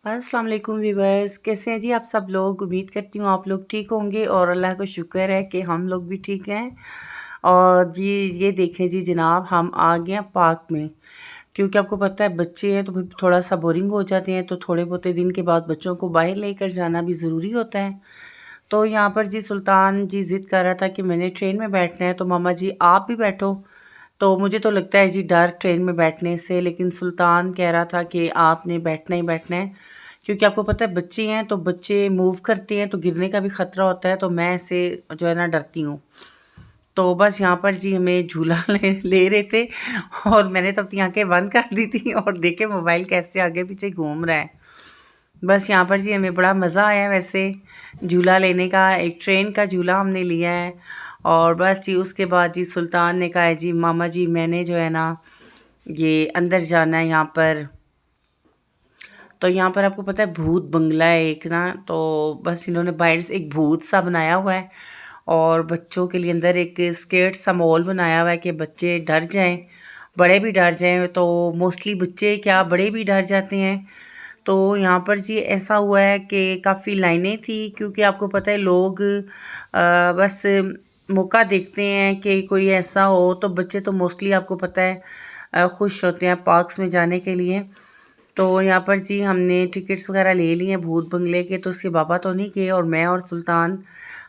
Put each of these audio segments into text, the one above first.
अस्सलाम वालेकुम व्यूवर्स, कैसे हैं जी आप सब लोग। उम्मीद करती हूँ आप लोग ठीक होंगे और अल्लाह का शुक्र है कि हम लोग भी ठीक हैं। और जी ये देखें जी जनाब, हम आ गए हैं पार्क में, क्योंकि आपको पता है बच्चे हैं तो फिर थोड़ा सा बोरिंग हो जाते हैं, तो थोड़े बहुत दिन के बाद बच्चों को बाहर लेकर जाना भी ज़रूरी होता है। तो यहाँ पर जी सुल्तान जी ज़िद कर रहा था कि मैंने ट्रेन में बैठना है, तो मामा जी आप भी बैठो। तो मुझे तो लगता है जी डर ट्रेन में बैठने से, लेकिन सुल्तान कह रहा था कि आपने बैठना ही बैठना है, क्योंकि आपको पता है बच्चे हैं तो बच्चे मूव करते हैं तो गिरने का भी ख़तरा होता है, तो मैं ऐसे जो है ना डरती हूँ। तो बस यहाँ पर जी हमें झूला ले रहे थे और मैंने तब तक आंखें बंद कर दी थी और देखे मोबाइल कैसे आगे पीछे घूम रहा है। बस यहाँ पर जी हमें बड़ा मज़ा आया वैसे झूला लेने का। एक ट्रेन का झूला हमने लिया है और बस जी उसके बाद जी सुल्तान ने कहा है जी मामा जी मैंने जो है ना ये अंदर जाना है यहाँ पर। तो यहाँ पर आपको पता है भूत बंगला है एक ना, तो बस इन्होंने बाहर से एक भूत सा बनाया हुआ है और बच्चों के लिए अंदर एक स्केट सा मॉल बनाया हुआ है कि बच्चे डर जाएं, बड़े भी डर जाएं। तो मोस्टली बच्चे क्या बड़े भी डर जाते हैं। तो यहाँ पर जी ऐसा हुआ है कि काफ़ी लाइनें थी, क्योंकि आपको पता है लोग बस मौका देखते हैं कि कोई ऐसा हो, तो बच्चे तो मोस्टली आपको पता है खुश होते हैं पार्क्स में जाने के लिए। तो यहाँ पर जी हमने टिकट्स वगैरह ले लिए हैं भूत बंगले के, तो उसके पापा तो नहीं किए और मैं और सुल्तान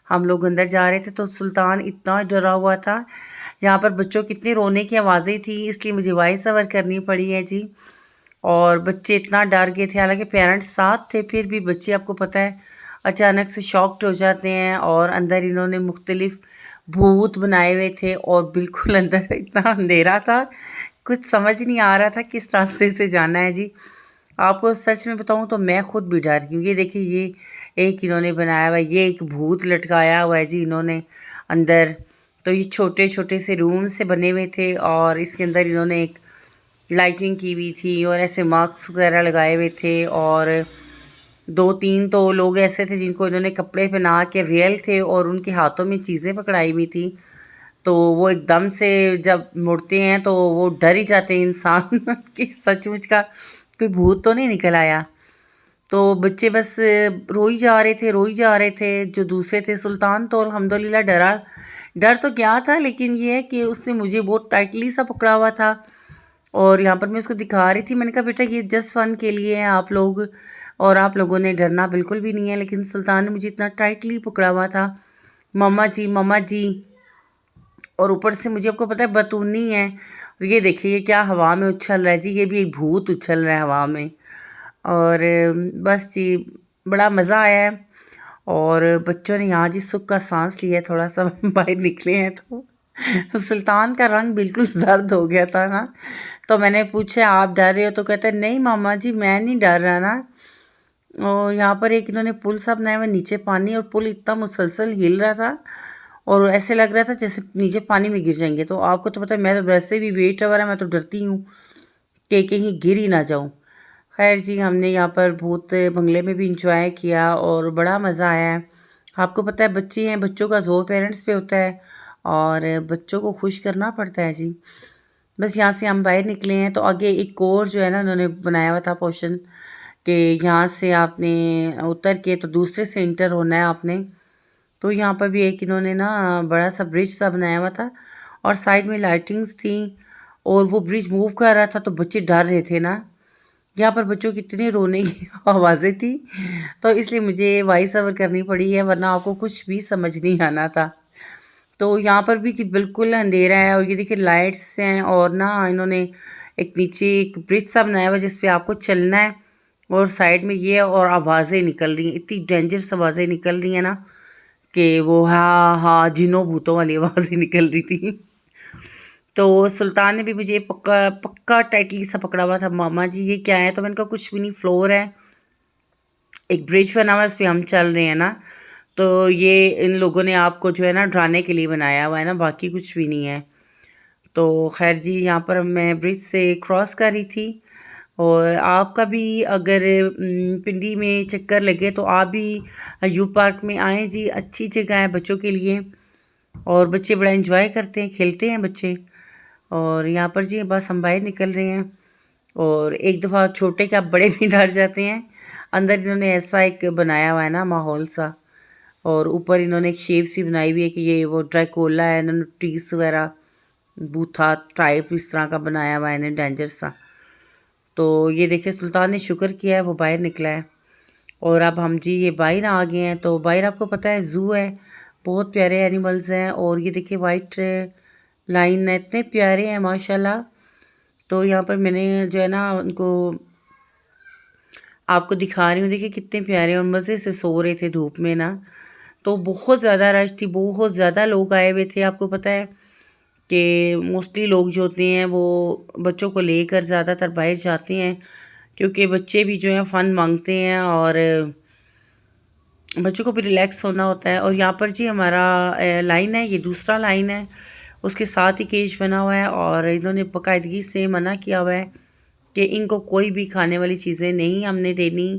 हम लोग अंदर जा रहे थे। तो सुल्तान इतना डरा हुआ था, यहाँ पर बच्चों की इतनी रोने की आवाज़ें थी, इसलिए मुझे वॉइस ओवर करनी पड़ी है जी। और बच्चे इतना डर गए थे, हालांकि पेरेंट्स साथ थे, फिर भी बच्चे आपको पता है अचानक से शॉक्ड हो जाते हैं। और अंदर इन्होंने मुख्तलिफ भूत बनाए हुए थे और बिल्कुल अंदर इतना अंधेरा था, कुछ समझ नहीं आ रहा था किस रास्ते से जाना है जी। आपको सच में बताऊं तो मैं खुद भी डर गई। ये देखिए ये एक इन्होंने बनाया हुआ है, ये एक भूत लटकाया हुआ है जी इन्होंने अंदर। तो ये छोटे छोटे से रूम से बने हुए थे और इसके अंदर इन्होंने एक लाइटिंग की हुई थी और ऐसे मास्क वगैरह लगाए हुए थे। और दो तीन तो लोग ऐसे थे जिनको इन्होंने कपड़े पहना के रियल थे और उनके हाथों में चीज़ें पकड़ाई हुई थी। तो वो एकदम से जब मुड़ते हैं तो वो डर ही जाते हैं इंसान कि सचमुच का कोई भूत तो नहीं निकल आया। तो बच्चे बस रोई जा रहे थे रोई जा रहे थे। जो दूसरे थे सुल्तान तो अल्हम्दुलिल्लाह डरा, डर तो क्या था, लेकिन ये है कि उसने मुझे बहुत टाइटली सा पकड़ा हुआ था और यहाँ पर मैं उसको दिखा रही थी। मैंने कहा बेटा ये जस्ट फन के लिए है आप लोग, और आप लोगों ने डरना बिल्कुल भी नहीं है। लेकिन सुल्तान ने मुझे इतना टाइटली पकड़ा हुआ था, मम्मा जी मम्मा जी। और ऊपर से मुझे आपको पता है बतूनी है, और ये देखिए ये क्या हवा में उछल रहा है जी, ये भी एक भूत उछल रहा है हवा में। और बस जी बड़ा मज़ा आया है। और बच्चों ने यहाँ जी सुख का सांस लिया, थोड़ा सा बाहर निकले हैं तो सुल्तान का रंग बिल्कुल जर्द हो गया था ना। तो मैंने पूछा आप डर रहे हो, तो कहते नहीं मामा जी मैं नहीं डर रहा ना। और यहाँ पर एक इन्होंने पुल सा बनाया हुआ, नीचे पानी और पुल इतना मुसलसल हिल रहा था और ऐसे लग रहा था जैसे नीचे पानी में गिर जाएंगे। तो आपको तो पता है मैं तो वैसे भी वेट वगैरह मैं तो डरती हूँ कि कहीं गिर ही ना जाऊँ। खैर जी हमने यहाँ पर भूत बंगले में भी इंजॉय किया और बड़ा मज़ा आया है। आपको पता है बच्चे हैं, बच्चों का जोर पेरेंट्स पे होता है और बच्चों को खुश करना पड़ता है जी। बस यहाँ से हम बाहर निकले हैं तो आगे एक और जो है ना उन्होंने बनाया हुआ था पोर्शन कि यहाँ से आपने उतर के तो दूसरे से इंटर होना है आपने। तो यहाँ पर भी एक इन्होंने ना बड़ा सा ब्रिज सा बनाया हुआ था और साइड में लाइटिंग्स थी और वो ब्रिज मूव कर रहा था, तो बच्चे डर रहे थे ना। यहाँ पर बच्चों की इतनी रोने की आवाज़ें थी, तो इसलिए मुझे वॉइस ओवर करनी पड़ी है, वरना आपको कुछ भी समझ नहीं आना था। तो यहाँ पर भी जी बिल्कुल अंधेरा है और ये देखिए लाइट्स हैं और ना इन्होंने एक नीचे एक ब्रिज सा बनाया हुआ है जिस पे आपको चलना है और साइड में ये और आवाज़ें निकल रही हैं, इतनी डेंजरस आवाज़ें निकल रही हैं ना कि वो हाँ हाँ जिनों भूतों वाली आवाज़ें निकल रही थी। तो सुल्तान ने भी मुझे पक्का पक्का टाइटली सा पकड़ा हुआ था, मामा जी ये क्या है। तो मैंने कहा कुछ भी नहीं, फ्लोर है, एक ब्रिज बना हुआ है, इस पर हम चल रहे हैं ना। तो ये इन लोगों ने आपको जो है ना डराने के लिए बनाया हुआ है ना, बाकी कुछ भी नहीं है। तो खैर जी यहाँ पर मैं ब्रिज से क्रॉस कर रही थी। और आपका भी अगर पिंडी में चक्कर लगे तो आप भी यू पार्क में आएँ जी, अच्छी जगह है बच्चों के लिए और बच्चे बड़ा एंजॉय करते हैं, खेलते हैं बच्चे। और यहाँ पर जी बस हम बाहर निकल रहे हैं और एक दफ़ा छोटे क्या बड़े भी डर जाते हैं। अंदर इन्होंने ऐसा एक बनाया हुआ है ना माहौल सा, और ऊपर इन्होंने एक शेप सी बनाई हुई है कि ये वो ड्राइकोला है, इन्होंने ट्रीस वगैरह बूथा टाइप इस तरह का बनाया हुआ है इन्हें डेंजर सा। तो ये देखिए सुल्तान ने शुक्र किया है वो बाहर निकला है। और अब हम जी ये बाहर आ गए हैं। तो बाहर आपको पता है ज़ू है, बहुत प्यारे एनिमल्स हैं। और ये देखिए वाइट लाइन है, इतने प्यारे हैं माशाल्लाह। तो यहाँ पर मैंने जो है ना उनको आपको दिखा रही हूँ, देखिए कितने प्यारे और मज़े से सो रहे थे धूप में ना। तो बहुत ज़्यादा रश थी, बहुत ज़्यादा लोग आए हुए थे। आपको पता है कि मोस्टली लोग जो होते हैं वो बच्चों को लेकर ज़्यादातर बाहर जाते हैं, क्योंकि बच्चे भी जो हैं फ़न मांगते हैं और बच्चों को भी रिलैक्स होना होता है। और यहाँ पर जी हमारा लाइन है, ये दूसरा लाइन है, उसके साथ ही केज बना हुआ है। और इन्होंने बाकायदगी से मना किया हुआ है कि इनको कोई भी खाने वाली चीज़ें नहीं हमने देनी।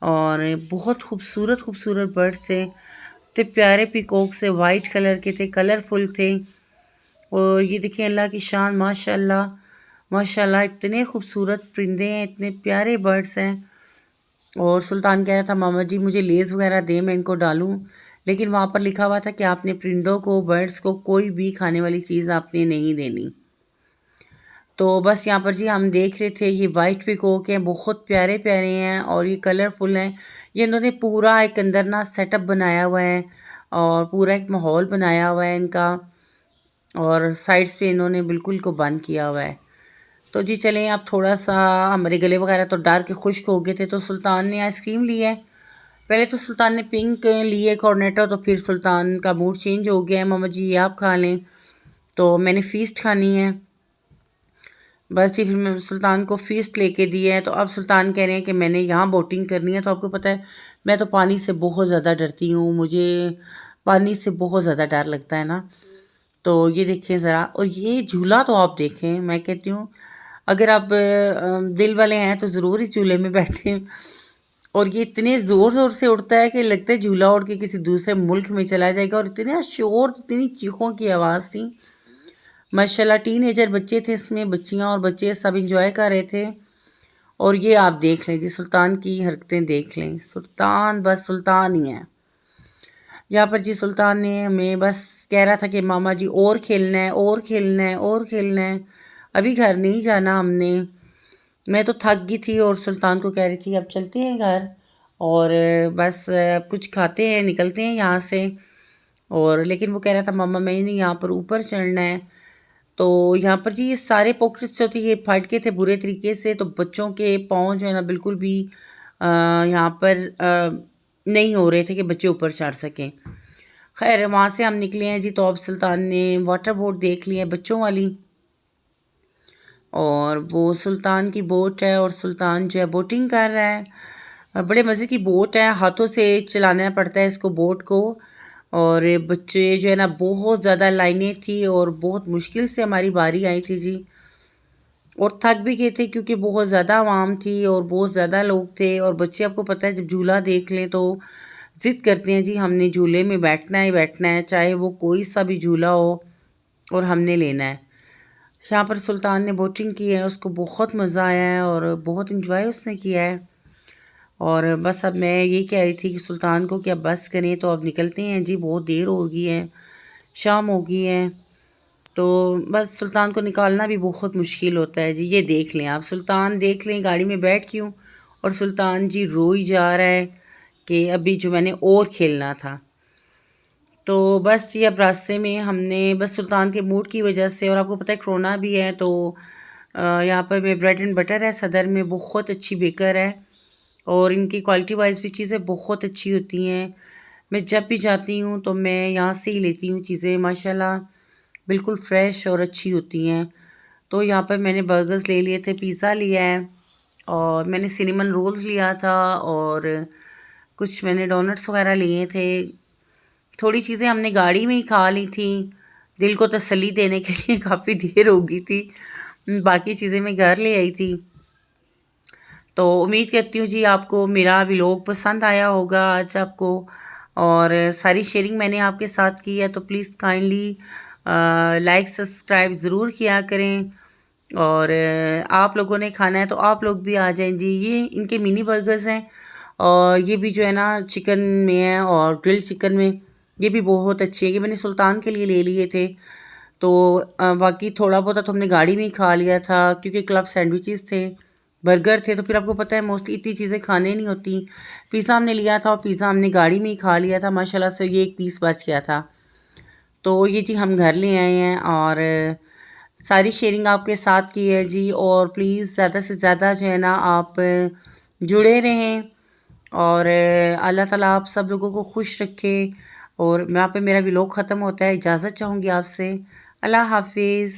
और बहुत खूबसूरत खूबसूरत बर्ड्स थे, इतने प्यारे पीकॉक से वाइट कलर के थे, कलरफुल थे। और ये देखिए अल्लाह की शान, माशाल्लाह माशाल्लाह, इतने खूबसूरत परिंदे हैं, इतने प्यारे बर्ड्स हैं। और सुल्तान कह रहा था मामा जी मुझे लेज़ वगैरह दें, मैं इनको डालूं, लेकिन वहाँ पर लिखा हुआ था कि आपने परिंदों को, बर्ड्स को कोई भी खाने वाली चीज़ आपने नहीं देनी। तो बस यहाँ पर जी हम देख रहे थे, ये वाइट पीकॉक हैं, बहुत प्यारे प्यारे हैं और ये कलरफुल हैं। ये इन्होंने पूरा एक अंदर ना सेटअप बनाया हुआ है और पूरा एक माहौल बनाया हुआ है इनका, और साइड्स पे इन्होंने बिल्कुल को बंद किया हुआ है। तो जी चलें, आप थोड़ा सा, हमारे गले वगैरह तो डार के खुश्क हो गए थे, तो सुल्तान ने आइसक्रीम ली है। पहले तो सुल्तान ने पिंक लिए कॉर्नेटो, तो फिर सुल्तान का मूड चेंज हो गया है, मामा जी ये आप खा लें, तो मैंने फ़ीस्ट खानी है। बस जी फिर मैं सुल्तान को फ़ीस्ट लेके दी है। तो अब सुल्तान कह रहे हैं कि मैंने यहाँ बोटिंग करनी है। तो आपको पता है मैं तो पानी से बहुत ज़्यादा डरती हूँ, मुझे पानी से बहुत ज़्यादा डर लगता है ना। तो ये देखें ज़रा, और ये झूला तो आप देखें, मैं कहती हूँ अगर आप दिल वाले हैं तो ज़रूर इस झूले में बैठें। और ये इतने ज़ोर ज़ोर से उड़ता है कि लगता है झूला उड़ के किसी दूसरे मुल्क में चला जाएगा। और इतना शोर, इतनी चीखों की आवाज़ थी माशाल्लाह। टीनेजर बच्चे थे इसमें, बच्चियां और बच्चे सब इंजॉय कर रहे थे। और ये आप देख लें जी, सुल्तान की हरकतें देख लें, सुल्तान बस सुल्तान ही है। यहाँ पर जी सुल्तान ने हमें बस कह रहा था कि मामा जी और खेलना है, और खेलना है, और खेलना है, अभी घर नहीं जाना हमने। मैं तो थक गई थी और सुल्तान को कह रही थी अब चलते हैं घर, और बस कुछ खाते हैं, निकलते हैं यहाँ से। और लेकिन वो कह रहा था मामा मैंने यहाँ पर ऊपर चढ़ना है। तो यहाँ पर जी ये सारे पॉकेट्स जो थे ये फट गए थे बुरे तरीके से, तो बच्चों के पाँव जो है ना बिल्कुल भी यहाँ पर नहीं हो रहे थे कि बच्चे ऊपर चढ़ सकें। खैर वहाँ से हम निकले हैं जी। तो अब सुल्तान ने वाटर बोट देख ली है बच्चों वाली, और वो सुल्तान की बोट है और सुल्तान जो है बोटिंग कर रहा है। बड़े मज़े की बोट है, हाथों से चलाना पड़ता है इसको बोट को। और बच्चे जो है ना, बहुत ज़्यादा लाइनें थी और बहुत मुश्किल से हमारी बारी आई थी जी। और थक भी गए थे क्योंकि बहुत ज़्यादा आवाम थी और बहुत ज़्यादा लोग थे। और बच्चे आपको पता है जब झूला देख लें तो ज़िद करते हैं जी हमने झूले में बैठना है बैठना है, चाहे वो कोई सा भी झूला हो और हमने लेना है। यहाँ पर सुल्तान ने बोटिंग की है, उसको बहुत मज़ा आया है और बहुत इंजॉय उसने किया है। और बस अब मैं यही कह रही थी कि सुल्तान को कि अब बस करें, तो अब निकलते हैं जी, बहुत देर हो गई है, शाम हो गई है। तो बस सुल्तान को निकालना भी बहुत मुश्किल होता है जी। ये देख लें आप, सुल्तान देख लें गाड़ी में बैठ क्यों, और सुल्तान जी रो ही जा रहा है कि अभी जो मैंने और खेलना था। तो बस जी अब रास्ते में हमने बस सुल्तान के मूड की वजह से, और आपको पता है कोरोना भी है, तो यहाँ पर मैं ब्रेड एंड बटर है सदर में, बहुत अच्छी बेकर है और इनकी क्वालिटी वाइज भी चीज़ें बहुत अच्छी होती हैं। मैं जब भी जाती हूँ तो मैं यहाँ से ही लेती हूँ चीज़ें, माशाल्लाह बिल्कुल फ़्रेश और अच्छी होती हैं। तो यहाँ पर मैंने बर्गर्स ले लिए थे, पिज़्ज़ा लिया है और मैंने सिनेमन रोल्स लिया था, और कुछ मैंने डोनट्स वगैरह लिए थे। थोड़ी चीज़ें हमने गाड़ी में ही खा ली थी, दिल को तसल्ली देने के लिए, काफ़ी देर हो गई थी। बाकी चीज़ें मैं घर ले आई थी। तो उम्मीद करती हूँ जी आपको मेरा व्लॉग पसंद आया होगा आज आपको, और सारी शेयरिंग मैंने आपके साथ की है। तो प्लीज़ काइंडली लाइक सब्सक्राइब ज़रूर किया करें। और आप लोगों ने खाना है तो आप लोग भी आ जाएं जी। ये इनके मिनी बर्गर्स हैं और ये भी जो है ना चिकन में है और ग्रिल्ड चिकन में, ये भी बहुत अच्छे हैं। ये मैंने सुल्तान के लिए ले लिए थे। तो बाकी थोड़ा बहुत तो हमने गाड़ी में ही खा लिया था क्योंकि क्लब सैंडविचेस थे, बर्गर थे, तो फिर आपको पता है मोस्टली इतनी चीज़ें खाने नहीं होती। पिज़्ज़ा हमने लिया था और पिज़्ज़ा हमने गाड़ी में ही खा लिया था, माशाल्लाह से ये एक पीस बच गया था। तो ये जी हम घर ले आए हैं और सारी शेयरिंग आपके साथ की है जी। और प्लीज़ ज़्यादा से ज़्यादा जो है ना आप जुड़े रहें और अल्लाह ताला आप सब लोगों को खुश रखे। और यहाँ पे मेरा व्लॉग ख़त्म होता है, इजाज़त चाहूँगी आपसे। अल्लाह हाफिज़।